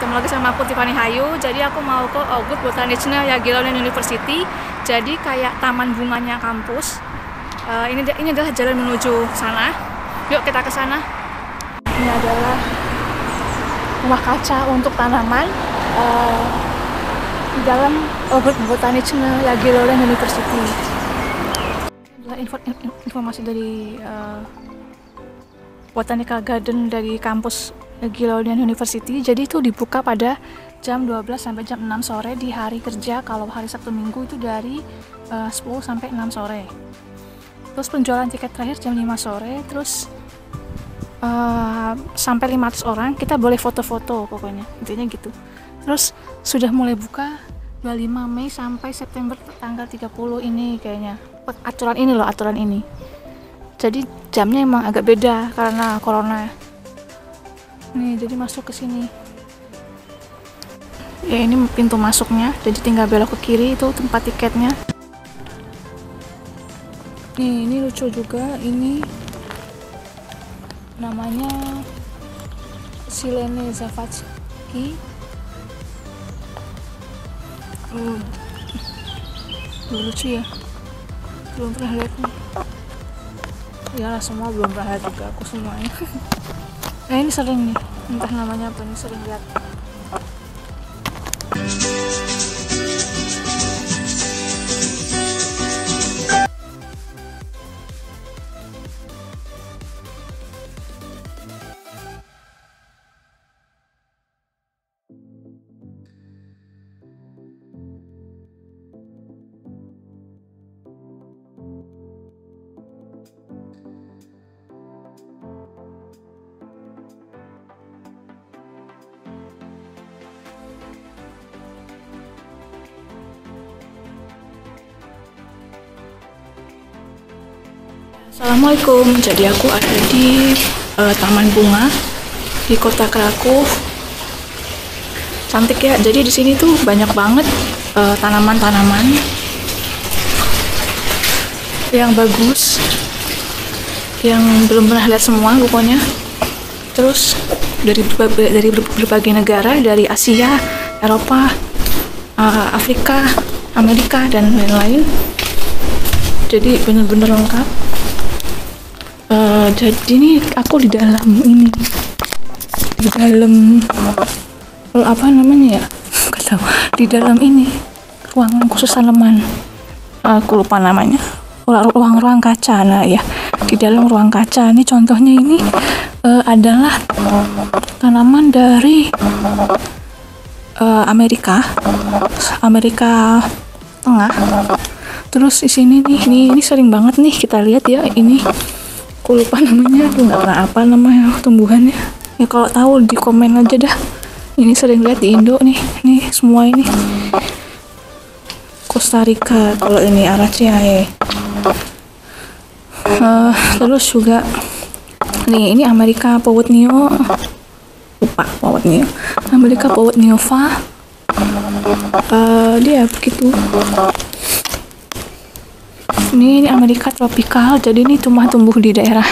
ketemu lagi sama aku Tiffany Hayu. Jadi aku mau ke Ogut Botaniczna Jagiellonian University. Jadi kayak taman bunganya kampus. Ini adalah jalan menuju sana. Yuk kita ke sana. Ini adalah rumah kaca untuk tanaman di dalam Ogut Botaniczna Jagiellonian University. Ini adalah informasi dari Botanical Garden dari kampus Jagiellonian University. Jadi itu dibuka pada jam 12 sampai jam 6 sore di hari kerja. Kalau hari Sabtu Minggu itu dari 10 sampai 6 sore. Terus penjualan tiket terakhir jam 5 sore. Terus sampai 500 orang kita boleh foto-foto pokoknya. Intinya gitu. Terus sudah mulai buka 25 Mei sampai September tanggal 30 ini kayaknya. Aturan ini. Jadi jamnya emang agak beda karena corona. Nih, jadi masuk ke sini. Ya, ini pintu masuknya. Jadi tinggal belok ke kiri, itu tempat tiketnya. Nih, ini lucu juga. Ini namanya Silene Zavadski. Lucu ya. Belum pernah lihat nih. Ya, semua belum pernah lihat juga, aku semuanya. Nah, ini sering nih, entah namanya apa, ini sering lihat. Assalamualaikum. Jadi aku ada di Taman Bunga di kota Krakow. Cantik ya. Jadi di sini tuh banyak banget tanaman-tanaman yang bagus, yang belum pernah lihat semua pokoknya. Terus dari berbagai negara, dari Asia, Eropa, Afrika, Amerika dan lain-lain. Jadi bener-bener lengkap. Jadi ini aku di dalam apa namanya ya, nggak tahu, di dalam ini ruangan khusus tanaman, aku lupa namanya, ruang kaca. Nah ya, di dalam ruang kaca ini contohnya ini adalah tanaman dari Amerika Tengah. Terus di sini nih, ini sering banget nih kita lihat ya, ini aku lupa namanya, aku nggak pernah apa namanya tumbuhannya. Ya kalau tahu di komen aja dah. Ini sering lihat di Indo nih semua ini. Costa Rica, kalau ini Araceae. Terus juga nih, ini Amerika Powotnio. Lupa Powotnio. Amerika Powotniova. Dia begitu. Ini Amerika tropikal, jadi ini cuma tumbuh di daerah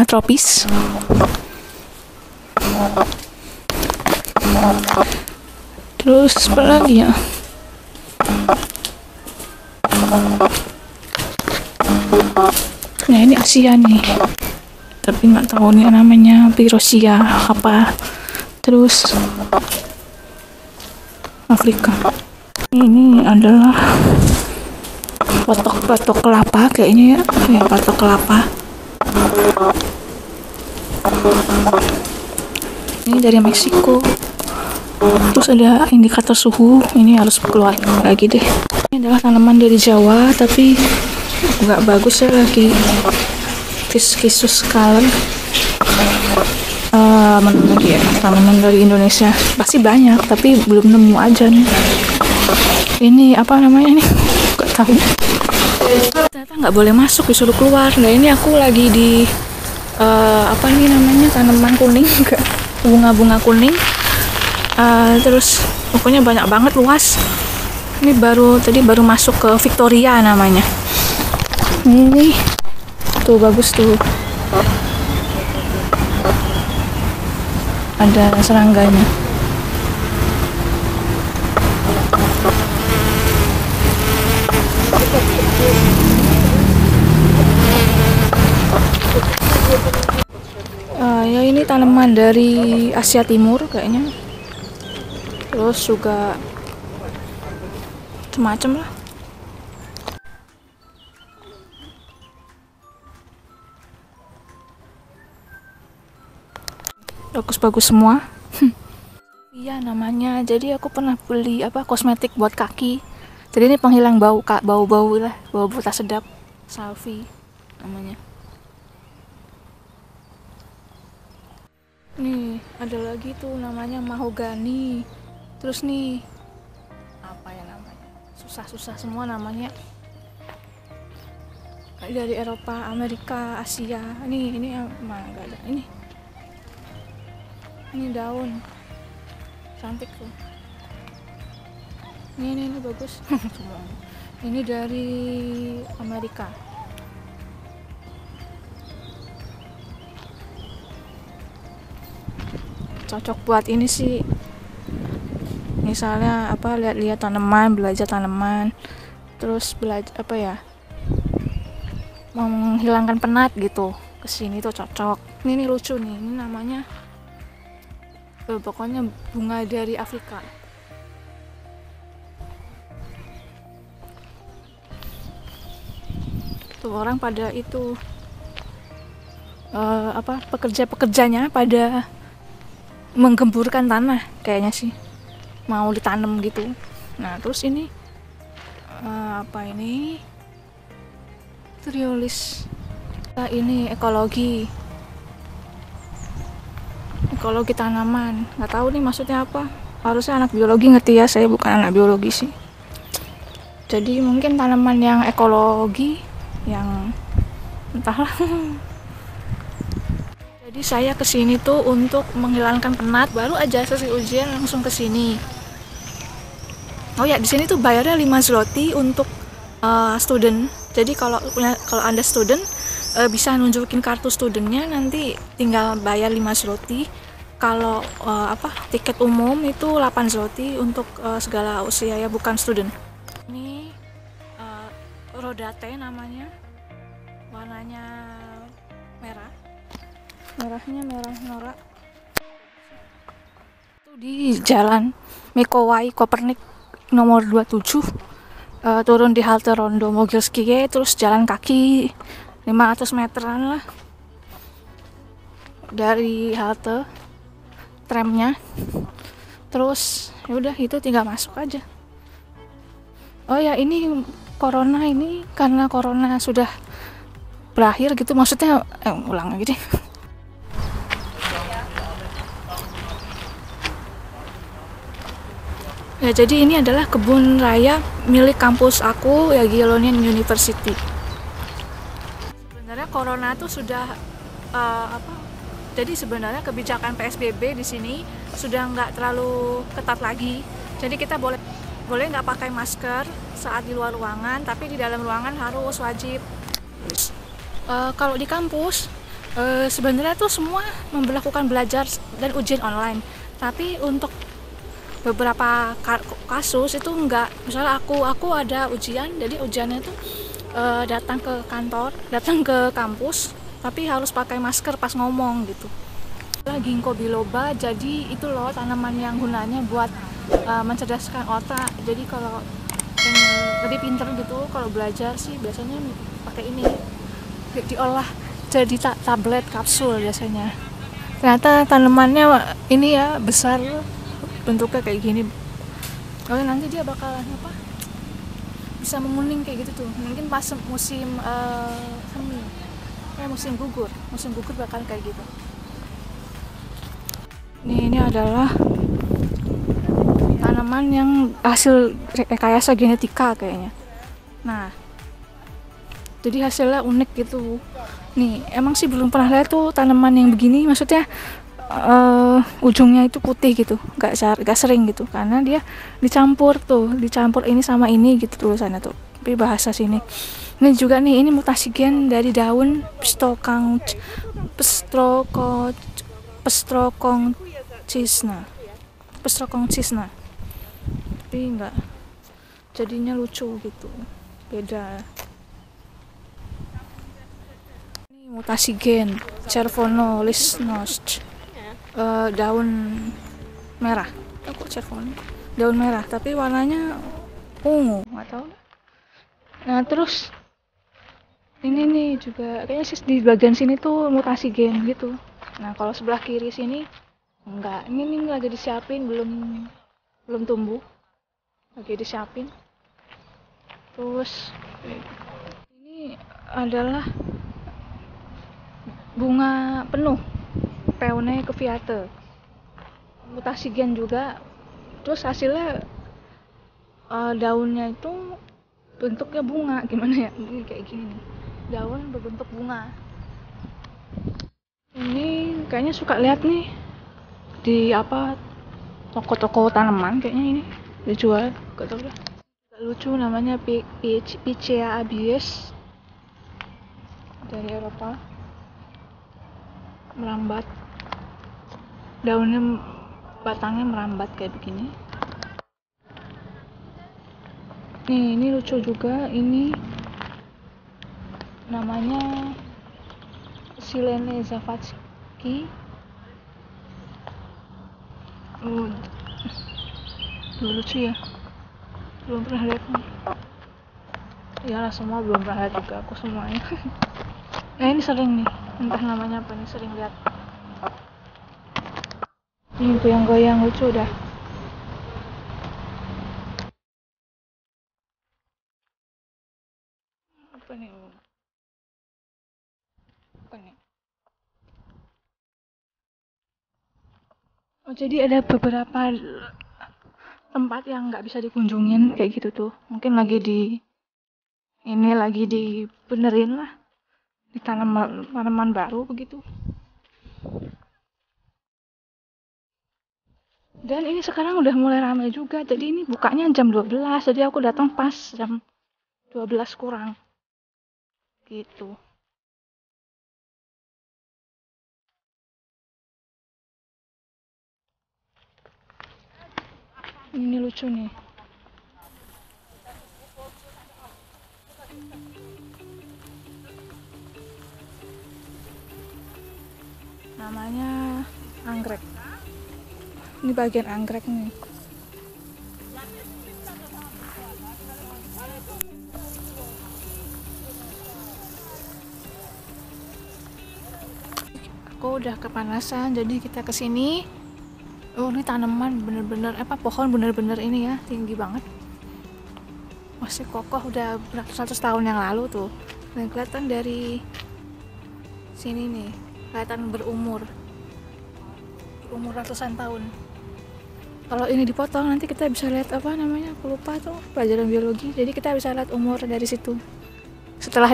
tropis. Terus apa lagi ya? Nah, ini Asia nih, tapi nggak tahu nih namanya, Pirosia apa. Terus Afrika. Ini adalah patok kelapa kayaknya ya, patok kelapa. Ini dari Meksiko. Terus ada indikator suhu, ini harus keluar lagi deh. Ini adalah tanaman dari Jawa, tapi nggak bagus ya, lagi Ficus color. Mana lagi ya, tanaman dari Indonesia pasti banyak, tapi belum nemu aja nih. Ini apa namanya nih, nggak tahu. Ternyata nggak boleh masuk, disuruh keluar. Nah, ini aku lagi di apa nih namanya, tanaman kuning, bunga-bunga kuning. Terus pokoknya banyak banget, luas. Ini tadi baru masuk ke Victoria namanya. Ini tuh bagus tuh. ada serangganya. Ya ini tanaman dari Asia Timur kayaknya, terus juga semacam lah. Bagus-bagus semua. Iya namanya. Jadi aku pernah beli kosmetik buat kaki. Jadi ini penghilang bau, kak, bau-bau lah, bau tak sedap. Salvi namanya. Nih ada lagi tuh namanya mahogani. Terus nih apa ya namanya? Susah-susah semua namanya. Dari Eropa, Amerika, Asia. Ini yang mana nggak ada ini. Ini daun cantik tuh. Ini bagus. Ini dari Amerika. Cocok buat ini sih, misalnya lihat-lihat tanaman, belajar tanaman, terus belajar menghilangkan penat gitu. Kesini tuh cocok. Ini lucu nih, ini namanya pokoknya bunga dari Afrika. Tuh orang pada itu pekerja-pekerjanya pada menggemburkan tanah kayaknya sih, mau ditanam gitu. Nah terus ini ini triolis. Ini ekologi tanaman. Nggak tahu nih maksudnya apa, harusnya anak biologi ngerti ya, saya bukan anak biologi sih. Jadi mungkin tanaman yang ekologi yang entahlah. Jadi saya kesini tuh untuk menghilangkan penat. Baru aja selesai ujian langsung kesini. Oh ya, di sini tuh bayarnya 5 zloty untuk student. Jadi kalau Anda student bisa nunjukin kartu studentnya, nanti tinggal bayar 5 zloty. Kalau tiket umum itu 8 zloty untuk segala usia ya, bukan student. Ini rodate namanya. Warnanya merah. Merahnya merah norak. Itu di jalan Mikołaj Kopernik nomor 27. Turun di halte Rondo Mogilskie, terus jalan kaki 500 meteran lah dari halte tramnya. Terus yaudah itu tinggal masuk aja. Oh ya, ini corona ini karena corona sudah berakhir gitu, maksudnya ulang lagi deh. Ya, jadi ini adalah kebun raya milik kampus aku, Jagiellonian University. Sebenarnya corona tuh sudah jadi sebenarnya kebijakan PSBB di sini sudah nggak terlalu ketat lagi. Jadi kita boleh nggak pakai masker saat di luar ruangan, tapi di dalam ruangan harus wajib. Kalau di kampus sebenarnya tuh semua memberlakukan belajar dan ujian online, tapi untuk beberapa kasus itu enggak. Misalnya aku ada ujian, jadi ujiannya itu datang ke kantor, datang ke kampus, tapi harus pakai masker pas ngomong gitu. Ginkgo biloba, jadi itu loh tanaman yang gunanya buat mencerdaskan otak. Jadi kalau lebih pinter gitu, kalau belajar sih biasanya pakai ini, diolah jadi tablet kapsul biasanya. Ternyata tanamannya ini ya besar, bentuknya kayak gini. Oh nanti dia bakalan bisa menguning kayak gitu tuh, mungkin pas musim semi, musim gugur bakal kayak gitu. Ini adalah tanaman yang hasil rekayasa genetika kayaknya. Nah, jadi hasilnya unik gitu. Nih, emang sih belum pernah lihat tuh tanaman yang begini, maksudnya ujungnya itu putih gitu, gak sering gitu, karena dia dicampur ini sama ini gitu tulisannya tuh, tapi bahasa sini. Ini juga nih, ini mutasi gen dari daun Pstrokong cisna, tapi enggak jadinya lucu gitu, beda. Ini mutasi gen Cervono listnosc, daun merah. Kok Cervono daun merah tapi warnanya ungu, nggak tahu. Nah terus ini nih juga kayaknya sih di bagian sini tuh mutasi gen gitu. Nah kalau sebelah kiri sini enggak, ini lagi disiapin, belum tumbuh, lagi disiapin. Terus ini adalah bunga penuh, Peony caviate, mutasi gen juga. Terus hasilnya daunnya itu bentuknya bunga, gimana ya, ini kayak gini nih, daun berbentuk bunga. Ini kayaknya suka lihat nih di apa, toko-toko tanaman kayaknya ini dijual, gak tau lah. Lucu, namanya Picea abies, dari Eropa, merambat, daunnya batangnya merambat kayak begini. Nih ini lucu juga, ini namanya Silene Zavatsky. Lucu ya, belum pernah lihat nih. Iyalah semua belum pernah lihat juga aku semuanya. Nah ini sering nih, entah namanya apa nih, sering lihat. Ini goyang-goyang, lucu dah. Apa nih? Oh jadi ada beberapa tempat yang nggak bisa dikunjungin kayak gitu tuh, mungkin lagi dibenerin lah, ditanam tanaman baru begitu. Dan ini sekarang udah mulai ramai juga, jadi ini bukanya jam 12, jadi aku datang pas jam 12 kurang gitu. Ini lucu nih, namanya anggrek. Ini bagian anggrek nih. Aku udah kepanasan, jadi kita kesini. Oh ini tanaman bener-bener pohon bener-bener ini ya, tinggi banget, masih kokoh, udah beratus-ratus tahun yang lalu tuh. Dan kelihatan dari sini nih, kelihatan berumur ratusan tahun. Kalau ini dipotong nanti kita bisa lihat apa namanya, aku lupa tuh, pelajaran biologi. Jadi kita bisa lihat umur dari situ. Setelah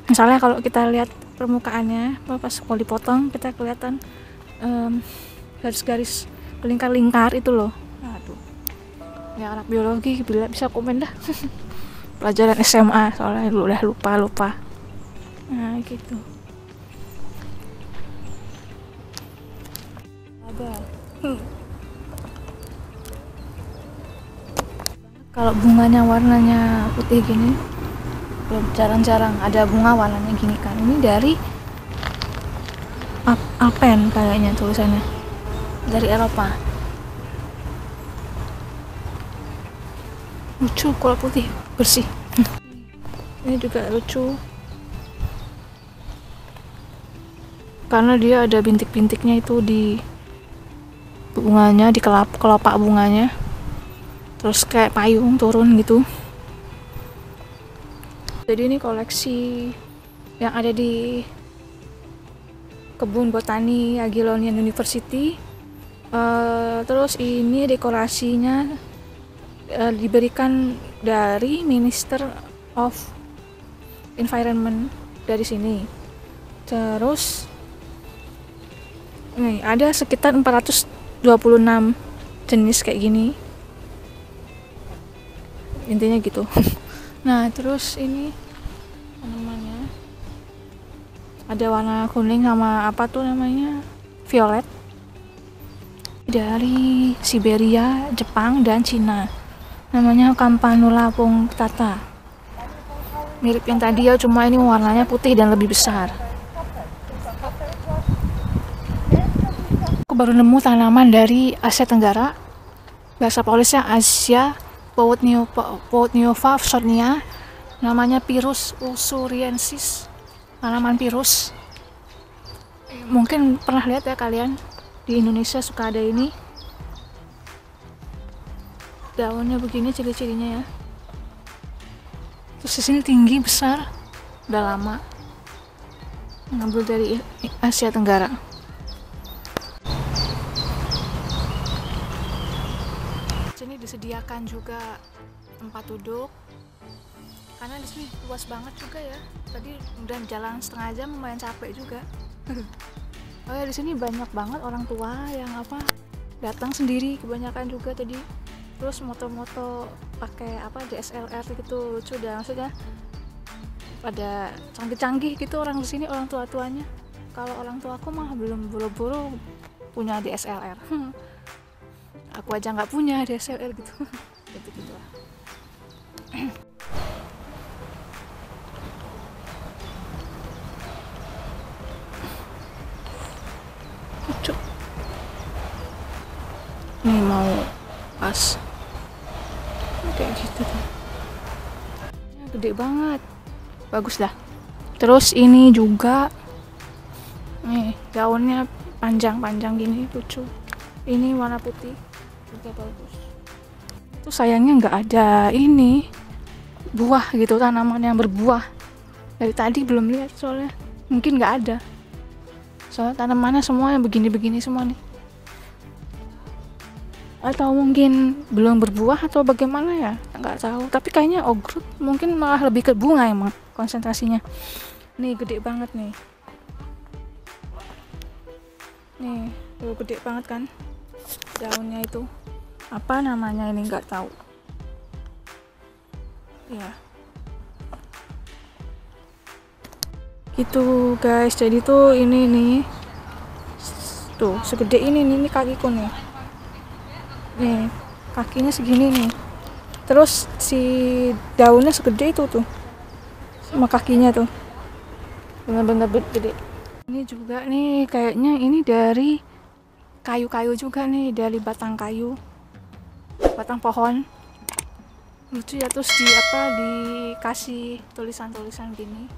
misalnya kalau kita lihat permukaannya, pas mau dipotong kita kelihatan garis-garis lingkar-lingkar itu loh. Aduh, ya anak biologi bisa komen dah. Pelajaran SMA soalnya udah lupa. Nah gitu. Kalau bunganya warnanya putih gini, jarang-jarang ada bunga warnanya gini kan. Ini dari Alpen kayaknya tulisannya, dari Eropa. Lucu kalau putih, bersih. Ini juga lucu karena dia ada bintik-bintiknya itu di bunganya, di kelopak bunganya, terus kayak payung turun gitu. Jadi ini koleksi yang ada di kebun botani Jagiellonian University. Terus ini dekorasinya diberikan dari Minister of Environment dari sini. Terus nih ada sekitar 426 jenis kayak gini, intinya gitu. Nah terus ini tanamannya ada warna kuning sama apa tuh namanya, violet. dari Siberia, Jepang, dan Cina. Namanya Campanula punctata. Mirip yang tadi ya, cuma ini warnanya putih dan lebih besar. Aku baru nemu tanaman dari Asia Tenggara. Bahasa Polisnya Asia Poutniova Sornia. Namanya Pyrus usuriensis. Tanaman Pyrus. Mungkin pernah lihat ya kalian, di Indonesia suka ada ini. Daunnya begini ciri-cirinya ya. Terus di sini tinggi besar, udah lama. Ngambil dari Asia Tenggara. Sini disediakan juga tempat duduk. Karena di sini luas banget juga ya. Tadi udah jalan setengah jam, lumayan capek juga. Oh ya, di sini banyak banget orang tua yang datang sendiri kebanyakan juga tadi. Terus moto-moto pakai DSLR gitu, lucu dah, maksudnya pada canggih-canggih gitu orang di sini, orang tua-tuanya. Kalau orang tua aku mah belum buru-buru punya DSLR. Aku aja nggak punya DSLR gitu. Gitu lah. Lucu. Nih mau pas kayak gitu tuh. Ya, gede banget, bagus dah. Terus ini juga nih daunnya panjang-panjang gini, lucu. Ini warna putih juga bagus. Itu sayangnya nggak ada ini buah gitu, tanaman yang berbuah. Dari tadi belum lihat soalnya, mungkin nggak ada. Soalnya tanamannya semua yang begini-begini semua nih. Atau mungkin belum berbuah atau bagaimana ya, nggak tahu. Tapi kayaknya ogrut mungkin malah lebih ke bunga emang konsentrasinya. Nih gede banget nih. Nih tuh gede banget kan daunnya itu. Apa namanya ini nggak tahu. Ya. Gitu guys. Jadi tuh ini nih. Tuh segede ini kakiku nih. Nih kakinya segini nih, terus si daunnya segede itu tuh sama kakinya tuh, bener-bener gede. Ini juga nih kayaknya ini dari kayu-kayu juga nih, dari batang kayu, batang pohon. Lucu ya, terus dikasih tulisan-tulisan gini.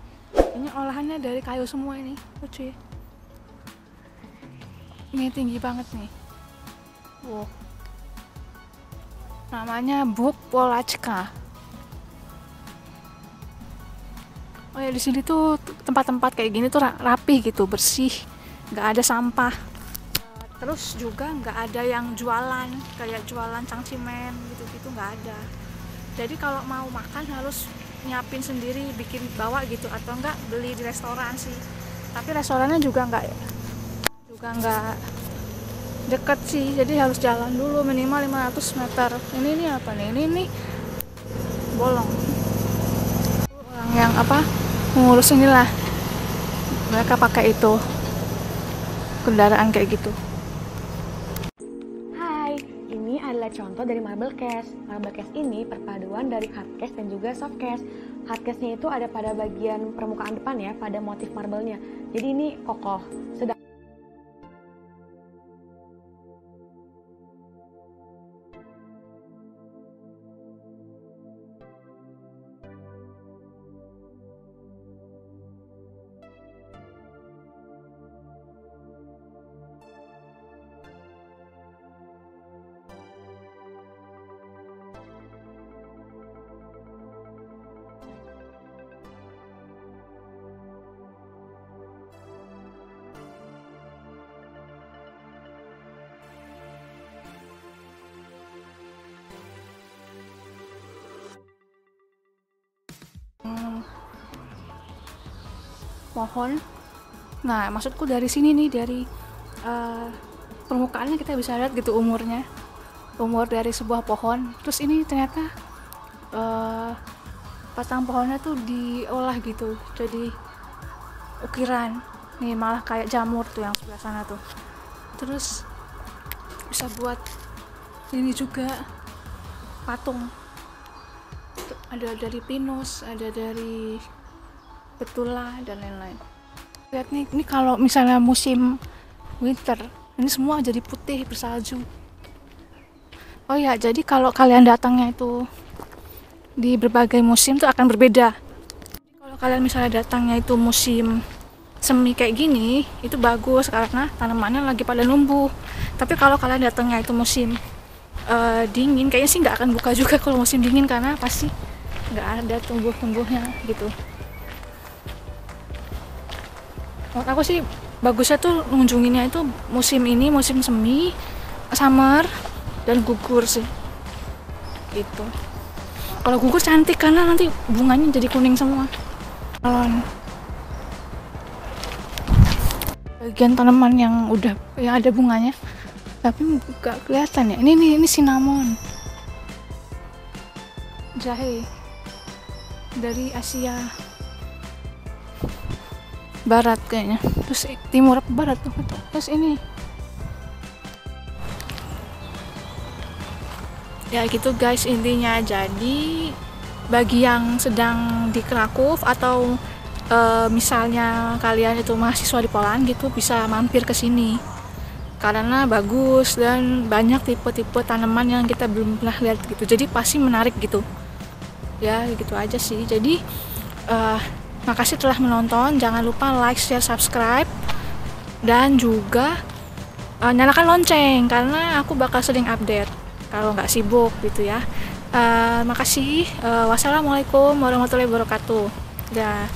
Ini olahannya dari kayu semua ini, lucu ya. Ini tinggi banget nih. Wow. Namanya Buk Polacka. Oh ya, di sini tuh tempat-tempat kayak gini tuh rapi gitu, bersih, nggak ada sampah. Terus juga nggak ada yang jualan kayak jualan cangcimen gitu-gitu, nggak ada. Jadi kalau mau makan harus nyiapin sendiri, bikin bawa gitu, atau enggak beli di restoran sih. Tapi restorannya juga nggak deket sih, jadi harus jalan dulu minimal 500 meter. Ini apa nih? Ini bolong. Orang yang mengurus inilah, mereka pakai itu kendaraan kayak gitu. Hai, ini adalah contoh dari marble cast. Marble cast ini perpaduan dari hard cast dan juga soft cast. Hard castnya itu ada pada bagian permukaan depan ya, pada motif marble-nya. Jadi ini kokoh. Pohon. Nah, maksudku dari sini nih, dari permukaannya kita bisa lihat gitu umur dari sebuah pohon. Terus ini ternyata batang pohonnya tuh diolah gitu jadi ukiran. Nih malah kayak jamur tuh yang sebelah sana tuh. Terus bisa buat ini juga patung. Ada dari pinus, ada dari betula dan lain-lain. Lihat nih, ini kalau misalnya musim winter, ini semua jadi putih bersalju. Oh ya, jadi kalau kalian datangnya itu di berbagai musim tuh akan berbeda. Kalau kalian misalnya datangnya itu musim semi kayak gini, itu bagus karena tanamannya lagi pada numbuh. Tapi kalau kalian datangnya itu musim dingin, kayaknya sih nggak akan buka juga kalau musim dingin karena pasti nggak ada tumbuh-tumbuhnya gitu. Menurut aku sih bagusnya tuh mengunjunginya itu musim ini, musim semi, summer, dan gugur sih gitu. Kalau gugur cantik karena nanti bunganya jadi kuning semua. Bagian tanaman yang ada bunganya tapi nggak kelihatan ya. Ini cinnamon, jahe dari Asia Barat kayaknya, terus timur apa barat tuh. Terus ini ya gitu guys intinya. Jadi bagi yang sedang di Krakow atau misalnya kalian itu mahasiswa di Poland gitu, bisa mampir ke sini karena bagus dan banyak tipe-tipe tanaman yang kita belum pernah lihat gitu, jadi pasti menarik gitu ya. Gitu aja sih. Jadi makasih telah menonton, jangan lupa like, share, subscribe, dan juga nyalakan lonceng karena aku bakal sering update kalau nggak sibuk gitu ya. Makasih. Wassalamualaikum warahmatullahi wabarakatuh. Dah.